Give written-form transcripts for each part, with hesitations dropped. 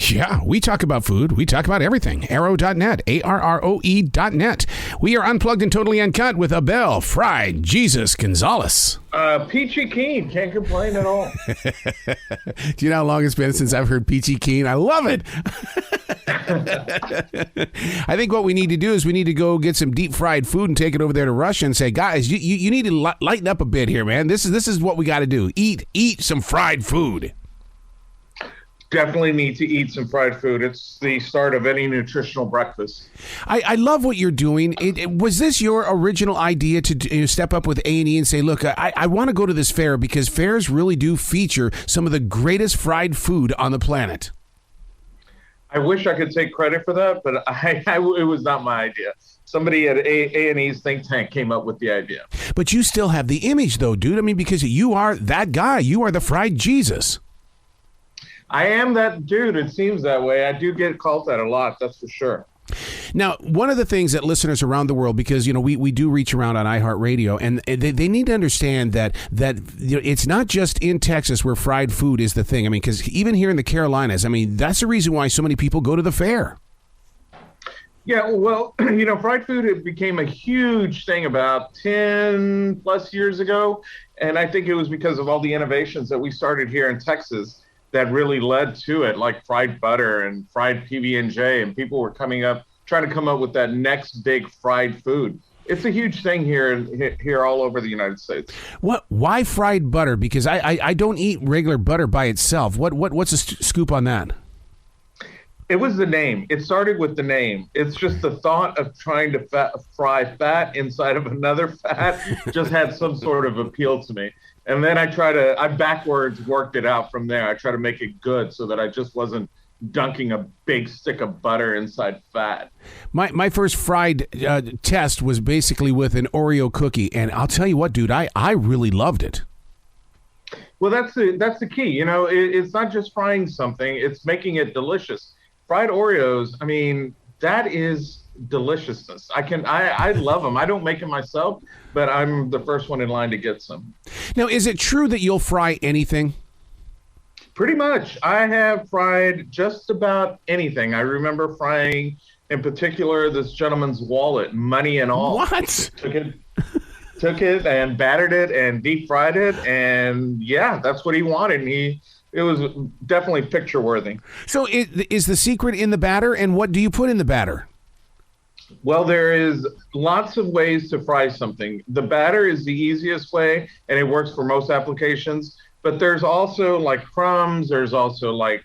Yeah, we talk about food. We talk about everything. Arrow.net, ARROE.net. We are unplugged and totally uncut with Abel, Fried, Jesus, Gonzales. Peachy keen. Can't complain at all. Do you know how long it's been since I've heard peachy keen? I love it. I think what we need to do is we need to go get some deep fried food and take it over there to Russia and say, guys, you need to lighten up a bit here, man. This is what we got to do. Eat some fried food. Definitely need to eat some fried food. It's the start of any nutritional breakfast. I love what you're doing. Was this your original idea to step up with A&E and say, look, I want to go to this fair because fairs really do feature some of the greatest fried food on the planet? I wish I could take credit for that, but it was not my idea. Somebody at A&E's think tank came up with the idea. But you still have the image, though, dude. I mean, because you are that guy. You are the fried Jesus. I am that dude. It seems that way. I do get called that a lot. That's for sure. Now, one of the things that listeners around the world, because, we do reach around on iHeartRadio, and they need to understand that it's not just in Texas where fried food is the thing. I mean, because even here in the Carolinas, I mean, that's the reason why so many people go to the fair. Yeah, well, fried food, it became a huge thing about 10 plus years ago. And I think it was because of all the innovations that we started here in Texas that really led to it, like fried butter and fried PB&J, and people were trying to come up with that next big fried food. It's a huge thing here all over the United States. Why fried butter? Because I don't eat regular butter by itself. What's the scoop on that? It was the name. It started with the name. It's just the thought of trying to fry fat inside of another fat just had some sort of appeal to me. And then I backwards worked it out from there. I try to make it good so that I just wasn't dunking a big stick of butter inside fat. My first fried test was basically with an Oreo cookie. And I'll tell you what, dude, I really loved it. Well, that's the key. It's not just frying something. It's making it delicious. Fried Oreos, I mean, that is deliciousness. I love them. I don't make them myself, but I'm the first one in line to get some. Now, is it true that you'll fry anything? Pretty much. I have fried just about anything. I remember frying, in particular, this gentleman's wallet, money and all. What? Took it and battered it and deep fried it, and yeah, that's what he wanted. It was definitely picture worthy. So is the secret in the batter, and what do you put in the batter? Well, there is lots of ways to fry something. The batter is the easiest way, and it works for most applications. But there's also like crumbs. There's also like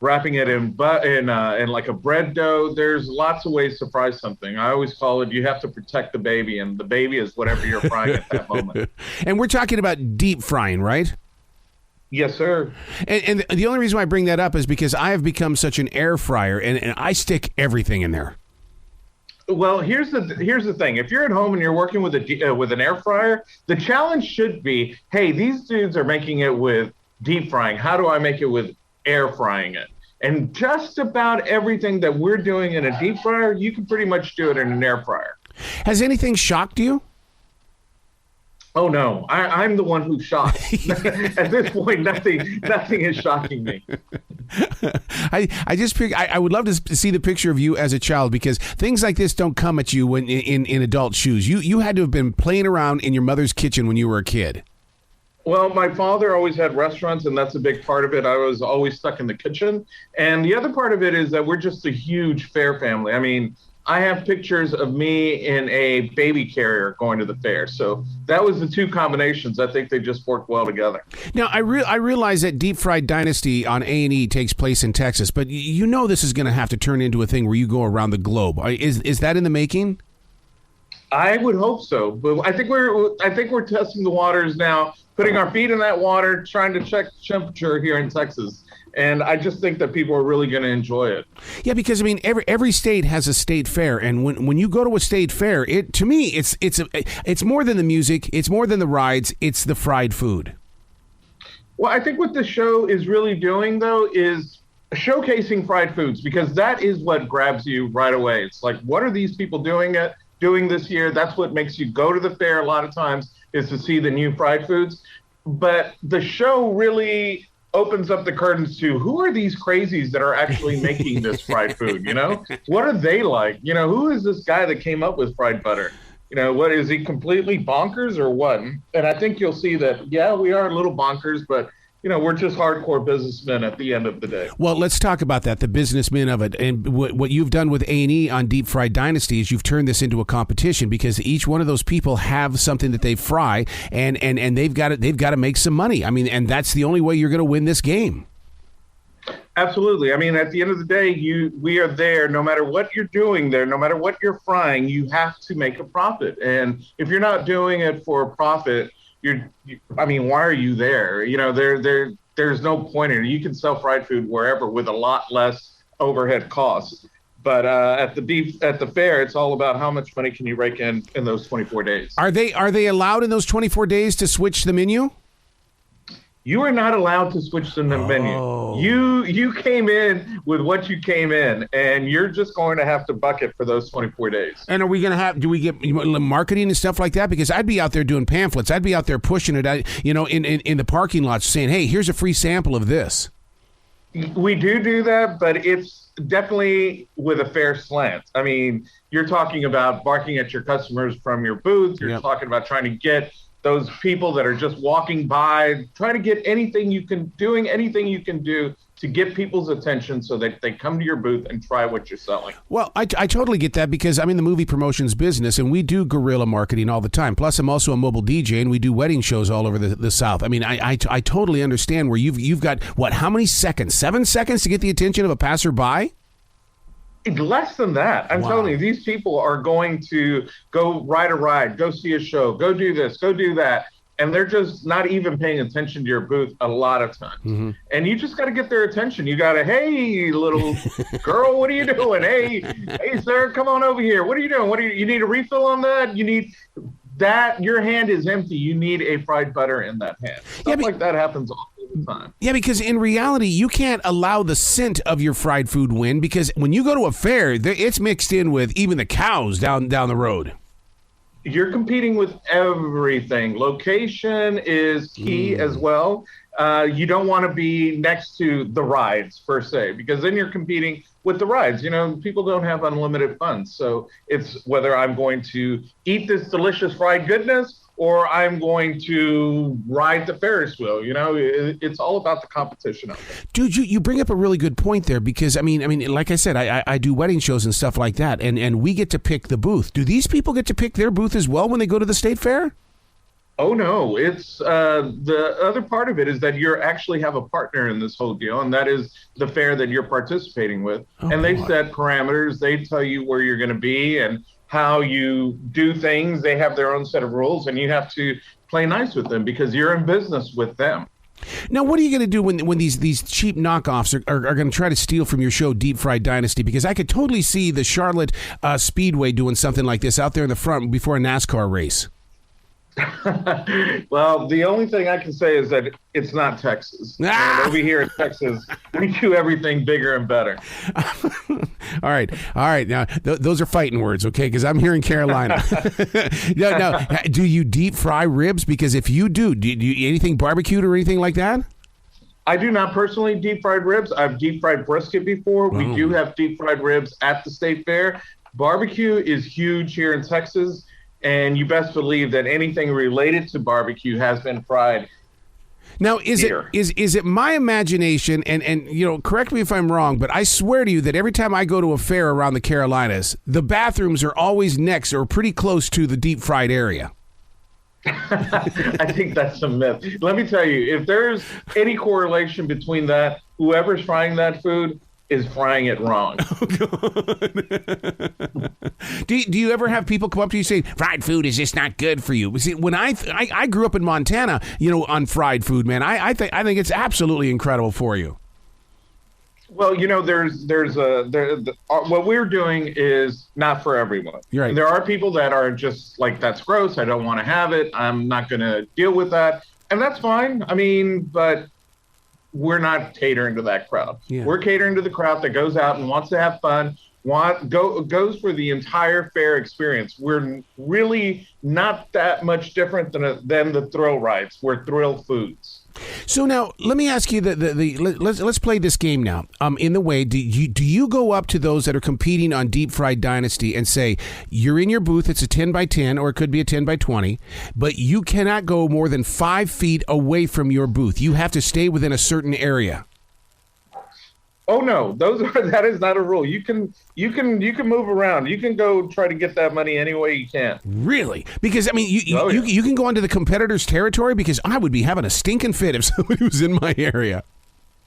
wrapping it in like a bread dough. There's lots of ways to fry something. I always call it, you have to protect the baby, and the baby is whatever you're frying at that moment. And we're talking about deep frying, right? Yes, sir. And the only reason why I bring that up is because I have become such an air fryer, and I stick everything in there. Well, here's the thing. If you're at home and you're working with an air fryer, the challenge should be, hey, these dudes are making it with deep frying. How do I make it with air frying it? And just about everything that we're doing in a deep fryer, you can pretty much do it in an air fryer. Has anything shocked you? Oh, no. I'm the one who's shocked. At this point, nothing is shocking me. I would love to see the picture of you as a child, because things like this don't come at you when in adult shoes. You had to have been playing around in your mother's kitchen when you were a kid. Well, my father always had restaurants, and that's a big part of it. I was always stuck in the kitchen. And the other part of it is that we're just a huge fair family. I mean, I have pictures of me in a baby carrier going to the fair. So that was the two combinations. I think they just worked well together. Now, I realize that Deep Fried Dynasty on A&E takes place in Texas, but you know this is going to have to turn into a thing where you go around the globe. Is that in the making? I would hope so. But I think we're testing the waters now, putting our feet in that water, trying to check temperature here in Texas. And I just think that people are really going to enjoy it. Yeah, because I mean, every state has a state fair, and when you go to a state fair, to me it's more than the music, it's more than the rides, it's the fried food. Well, I think what the show is really doing, though, is showcasing fried foods, because that is what grabs you right away. It's like, what are these people doing this year? That's what makes you go to the fair a lot of times, is to see the new fried foods. But the show really opens up the curtains to who are these crazies that are actually making this fried food? What are they like? Who is this guy that came up with fried butter? What is he, completely bonkers or what? And I think you'll see that, yeah, we are a little bonkers, but we're just hardcore businessmen at the end of the day. Well, let's talk about that, the businessmen of it. And what you've done with A&E on Deep Fried Dynasty is you've turned this into a competition, because each one of those people have something that they fry, and they've got to make some money. I mean, and that's the only way you're going to win this game. Absolutely. I mean, at the end of the day, we are there. No matter what you're doing there, no matter what you're frying, you have to make a profit. And if you're not doing it for a profit, why are you there? There's no point in it. You can sell fried food wherever with a lot less overhead costs. But at the fair, it's all about how much money can you rake in those 24 days. Are they allowed in those 24 days to switch the menu? You are not allowed to switch the menu. You came in with what you came in, and you're just going to have to bucket for those 24 days. And are we going to do we get marketing and stuff like that? Because I'd be out there doing pamphlets. I'd be out there pushing it, in the parking lots, saying, hey, here's a free sample of this. We do that, but it's definitely with a fair slant. I mean, you're talking about barking at your customers from your booth. You're talking about trying to get those people that are just walking by, trying to get anything you can do to get people's attention so that they come to your booth and try what you're selling. Well, I totally get that, because I'm in the movie promotions business, and we do guerrilla marketing all the time. Plus, I'm also a mobile DJ, and we do wedding shows all over the South. I mean, I totally understand where you've got, how many seconds? 7 seconds to get the attention of a passerby? Less than that. I'm telling you, these people are going to go ride a ride, go see a show, go do this, go do that. And they're just not even paying attention to your booth a lot of times. Mm-hmm. And you just got to get their attention. You got to, hey, little girl, what are you doing? Hey, sir, come on over here. What are you doing? You need a refill on that? You need that? Your hand is empty. You need a fried butter in that hand. Stuff like that happens all the time. Yeah, because in reality, you can't allow the scent of your fried food win, because when you go to a fair, it's mixed in with even the cows down the road. You're competing with everything. Location is key as well. You don't want to be next to the rides per se, because then you're competing with the rides. People don't have unlimited funds. So it's whether I'm going to eat this delicious fried goodness or I'm going to ride the Ferris wheel. It's all about the competition out there. Dude, you bring up a really good point there, because I mean, like I said, I do wedding shows and stuff like that, and we get to pick the booth. Do these people get to pick their booth as well when they go to the state fair? Oh no, it's the other part of it is that you actually have a partner in this whole deal, and that is the fair that you're participating with. And they set parameters. They tell you where you're going to be and how you do things. They have their own set of rules, and you have to play nice with them because you're in business with them. Now, what are you going to do when these cheap knockoffs are going to try to steal from your show, Deep Fried Dynasty? Because I could totally see the Charlotte Speedway doing something like this out there in the front before a NASCAR race. Well, the only thing I can say is that it's not Texas. And over here in Texas, we do everything bigger and better. All right. Now, those are fighting words, okay? Because I'm here in Carolina. Now, do you deep fry ribs? Because if you do you anything barbecued or anything like that? I do not personally deep fried ribs. I've deep fried brisket before. We do have deep fried ribs at the state fair. Barbecue is huge here in Texas. And you best believe that anything related to barbecue has been fried. Now, is it my imagination, and correct me if I'm wrong, but I swear to you that every time I go to a fair around the Carolinas, the bathrooms are always next or pretty close to the deep fried area. I think that's a myth. Let me tell you, if there's any correlation between that, whoever's frying that food is frying it wrong. Do you ever have people come up to you saying fried food is just not good for you? See, when I grew up in Montana, on fried food, man, I think it's absolutely incredible for you. Well, what we're doing is not for everyone. You're right. There are people that are just like, that's gross. I don't want to have it. I'm not going to deal with that. And that's fine. I mean, but we're not catering to that crowd. Yeah. We're catering to the crowd that goes out and wants to have fun, goes for the entire fair experience. We're really not that much different than the thrill rides. We're thrill foods. So now let me ask you let's play this game now. In the way, do you go up to those that are competing on Deep Fried Dynasty and say, you're in your booth, it's a 10 by 10 or it could be a 10 by 20, but you cannot go more than 5 feet away from your booth. You have to stay within a certain area. Oh no, that is not a rule. You can move around. You can go try to get that money any way you can. Really? Because I mean, you can go onto the competitor's territory, because I would be having a stinking fit if somebody was in my area.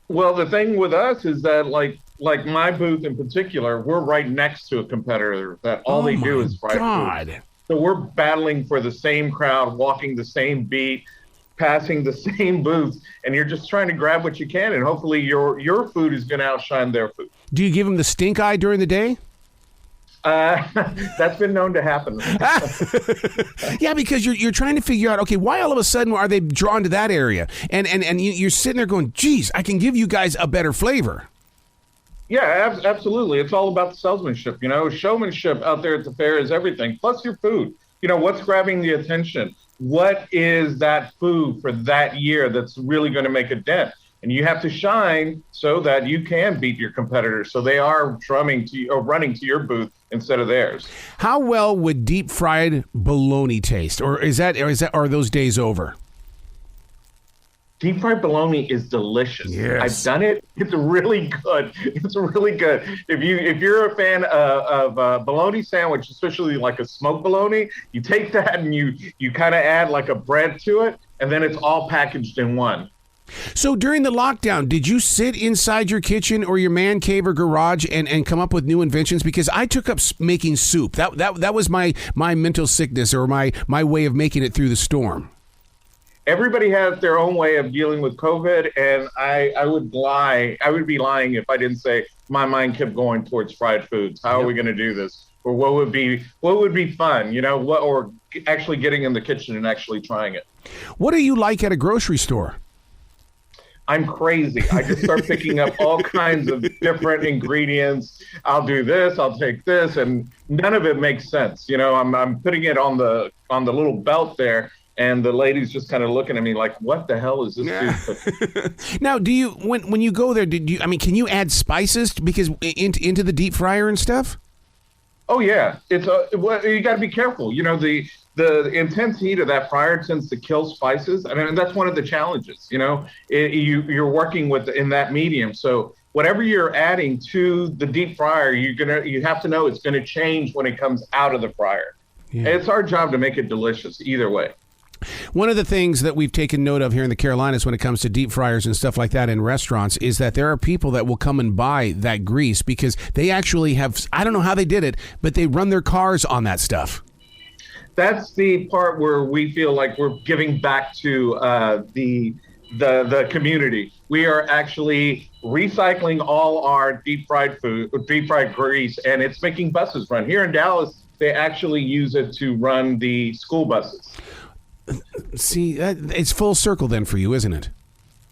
Well, the thing with us is that like my booth in particular, we're right next to a competitor that all they do is fried food. So we're battling for the same crowd, walking the same beat, passing the same booths, and you're just trying to grab what you can, and hopefully your food is going to outshine their food. Do you give them the stink eye during the day? That's been known to happen. Yeah, because you're trying to figure out, okay, why all of a sudden are they drawn to that area? And you're sitting there going, geez, I can give you guys a better flavor. Yeah, absolutely. It's all about the salesmanship. Showmanship out there at the fair is everything, plus your food. What's grabbing the attention? What is that food for that year that's really going to make a dent? And you have to shine so that you can beat your competitors, so they are running to your booth instead of theirs. How well would deep fried bologna taste, or are those days over? Deep fried bologna is delicious. Yes. I've done it. It's really good. It's really good. If you're a fan of bologna sandwich, especially like a smoked bologna, you take that and you kind of add like a bread to it, and then it's all packaged in one. So during the lockdown, did you sit inside your kitchen or your man cave or garage and come up with new inventions? Because I took up making soup. That was my mental sickness, or my way of making it through the storm. Everybody has their own way of dealing with COVID, and I would be lying if I didn't say my mind kept going towards fried foods. How are we going to do this? Or what would be fun? Or actually getting in the kitchen and actually trying it. What are you like at a grocery store? I'm crazy. I just start picking up all kinds of different ingredients. I'll do this, I'll take this, and none of it makes sense. I'm putting it on the little belt there, and the lady's just kind of looking at me like, what the hell is this dude cooking? Now, do you when you go there, can you add spices because into the deep fryer and stuff? Oh yeah, you got to be careful. The intense heat of that fryer tends to kill spices. I mean, that's one of the challenges. You're working in that medium, so whatever you're adding to the deep fryer, you have to know it's gonna change when it comes out of the fryer. Yeah. It's our job to make it delicious either way. One of the things that we've taken note of here in the Carolinas when it comes to deep fryers and stuff like that in restaurants is that there are people that will come and buy that grease because they actually have, I don't know how they did it, but they run their cars on that stuff. That's the part where we feel like we're giving back to the community. We are actually recycling all our deep fried grease, and it's making buses run. Here in Dallas, they actually use it to run the school buses. See, it's full circle then for you, isn't it?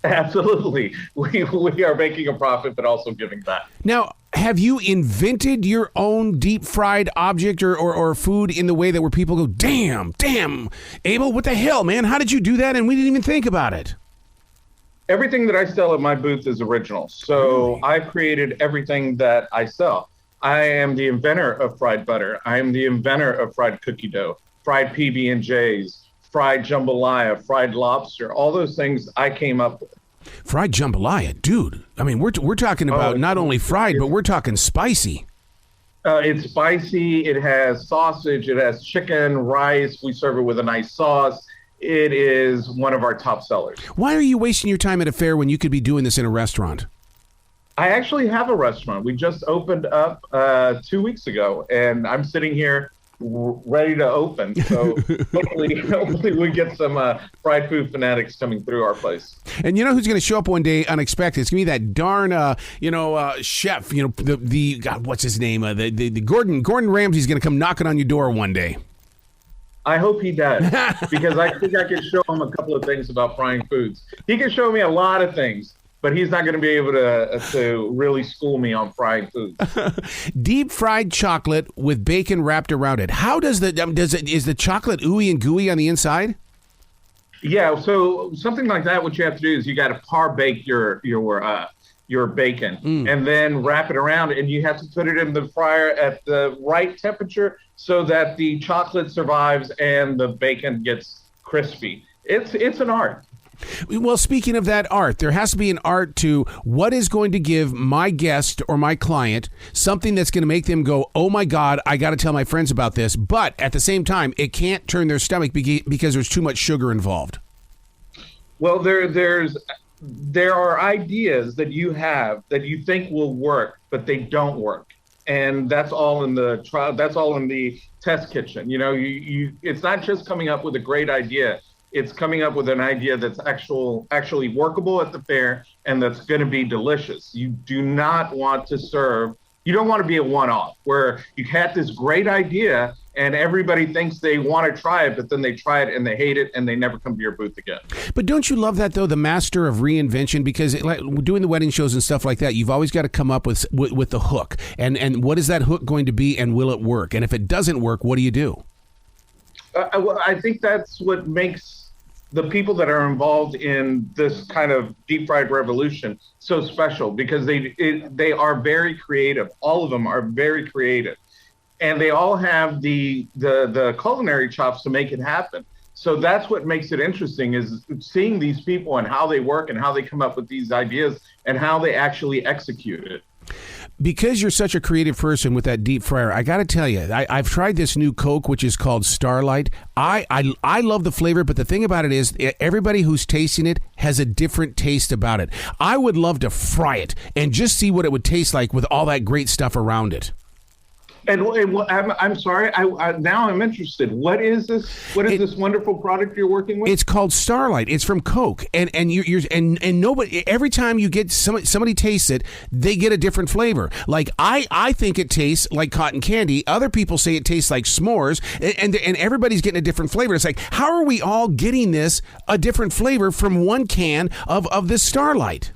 Absolutely. We are making a profit, but also giving back. Now, have you invented your own deep fried object or food in the way that where people go, damn, Abel, what the hell, man? How did you do that? And we didn't even think about it. Everything that I sell at my booth is original. So really? I've created everything that I sell. I am the inventor of fried butter. I am the inventor of fried cookie dough, fried PB&Js, fried jambalaya, fried lobster, all those things I came up with. Fried jambalaya, dude. I mean, we're talking about not only fried, but we're talking spicy. It's spicy. It has sausage. It has chicken, rice. We serve it with a nice sauce. It is one of our top sellers. Why are you wasting your time at a fair when you could be doing this in a restaurant? I actually have a restaurant. We just opened up 2 weeks ago, and I'm sitting here ready to open. So hopefully we get some fried food fanatics coming through our place. And you know who's going to show up one day unexpected? It's going to be that darn chef. The God, what's his name? The Gordon Ramsay's going to come knocking on your door one day. I hope he does, because I think I can show him a couple of things about frying foods. He can show me a lot of things, but he's not going to be able to really school me on frying foods. Deep fried chocolate with bacon wrapped around it. How is the chocolate ooey and gooey on the inside? Yeah, so something like that, what you have to do is you got to par bake your bacon and then wrap it around, and you have to put it in the fryer at the right temperature so that the chocolate survives and the bacon gets crispy. It's an art. Well, speaking of that art, there has to be an art to what is going to give my guest or my client something that's going to make them go, oh my God, I got to tell my friends about this. But at the same time, it can't turn their stomach because there's too much sugar involved. Well, there are ideas that you have that you think will work, but they don't work. And that's all in the trial. That's all in the test kitchen. You know, it's not just coming up with a great idea. It's coming up with an idea that's actually workable at the fair and that's going to be delicious. You don't want to be a one-off where you had this great idea and everybody thinks they want to try it, but then they try it and they hate it and they never come to your booth again. But don't you love that, though, the master of reinvention? Because like doing the wedding shows and stuff like that, you've always got to come up with the hook. And what is that hook going to be, and will it work? And if it doesn't work, what do you do? Well, I think that's what makes the people that are involved in this kind of deep fried revolution so special, because they are very creative. All of them are very creative, and they all have the culinary chops to make it happen. So that's what makes it interesting, is seeing these people and how they work and how they come up with these ideas and how they actually execute it. Because you're such a creative person with that deep fryer, I got to tell you, I've tried this new Coke, which is called Starlight. I love the flavor, but the thing about it is everybody who's tasting it has a different taste about it. I would love to fry it and just see what it would taste like with all that great stuff around it. And I'm sorry. Now I'm interested. What is this? What is this wonderful product you're working with? It's called Starlight. It's from Coke, and nobody. Every time you get somebody tastes it, they get a different flavor. Like I think it tastes like cotton candy. Other people say it tastes like s'mores, and everybody's getting a different flavor. It's like, how are we all getting this a different flavor from one can of this Starlight?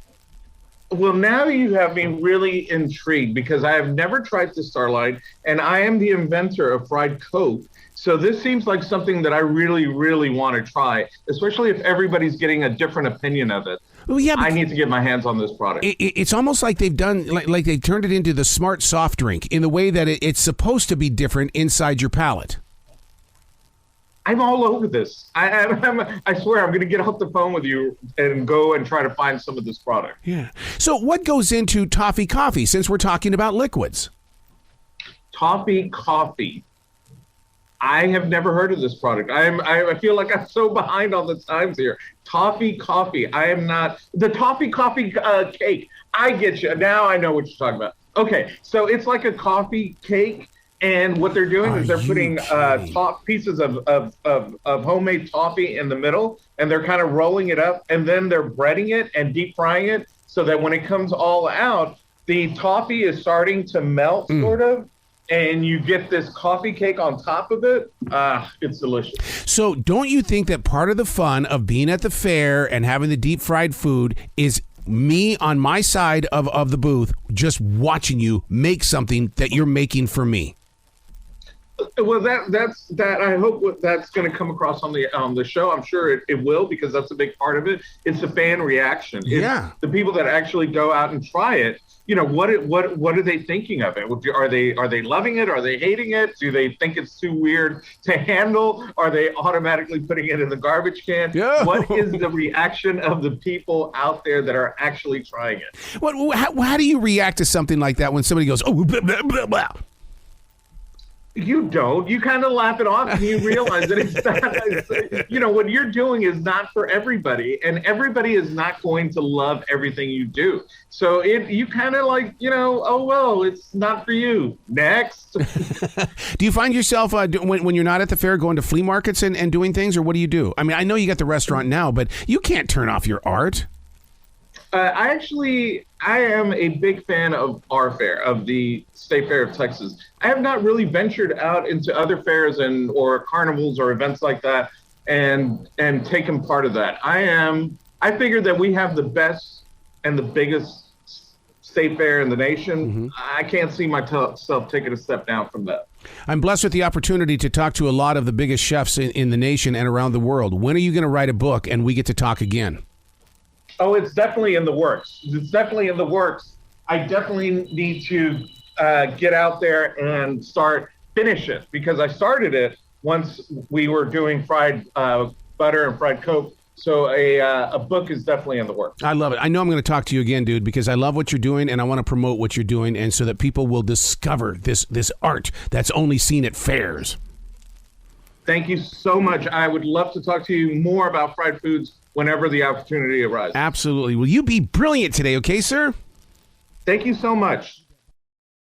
Well, now you have me really intrigued, because I have never tried the Starlight, and I am the inventor of fried Coke. So this seems like something that I really, really want to try, especially if everybody's getting a different opinion of it. Well, yeah, I need to get my hands on this product. It's almost like they've done, like they've turned it into the smart soft drink in the way that it's supposed to be different inside your palate. I'm all over this. I swear I'm going to get off the phone with you and go and try to find some of this product. Yeah. So what goes into Toffee Coffee, since we're talking about liquids? Toffee Coffee. I have never heard of this product. I feel like I'm so behind on the times here. Toffee Coffee. I am not. The Toffee Coffee Cake. I get you. Now I know what you're talking about. Okay. So it's like a coffee cake. And what they're doing is they're putting pieces of homemade toffee in the middle, and they're kind of rolling it up, and then they're breading it and deep frying it so that when it comes all out, the toffee is starting to melt, sort of, and you get this coffee cake on top of it. It's delicious. So don't you think that part of the fun of being at the fair and having the deep fried food is me on my side of the booth just watching you make something that you're making for me? Well, that's I hope that's going to come across on the show. I'm sure it will, because that's a big part of it. It's the fan reaction. It's the people that actually go out and try it. You know, what are they thinking of it? Are they loving it? Are they hating it? Do they think it's too weird to handle? Are they automatically putting it in the garbage can? Yeah. What is the reaction of the people out there that are actually trying it? How do you react to something like that when somebody goes, oh, blah, blah, blah, blah? You don't. You kind of laugh it off, and you realize that it's not, what you're doing is not for everybody, and everybody is not going to love everything you do. So you kind of like, oh, well, it's not for you. Next. Do you find yourself, when you're not at the fair, going to flea markets and doing things, or what do you do? I mean, I know you got the restaurant now, but you can't turn off your art. I am a big fan of our fair, of the State Fair of Texas. I have not really ventured out into other fairs or carnivals or events like that and taken part of that. I figured that we have the best and the biggest state fair in the nation. I can't see myself taking a step down from that. I'm blessed with the opportunity to talk to a lot of the biggest chefs in the nation and around the world. When are you going to write a book and we get to talk again? Oh, it's definitely in the works. It's definitely in the works. I definitely need to get out there and finish it, because I started it once we were doing fried butter and fried Coke. So a book is definitely in the works. I love it. I know I'm going to talk to you again, dude, because I love what you're doing and I want to promote what you're doing, and so that people will discover this art that's only seen at fairs. Thank you so much. I would love to talk to you more about fried foods whenever the opportunity arises. Absolutely. Will you be brilliant today, okay, sir? Thank you so much.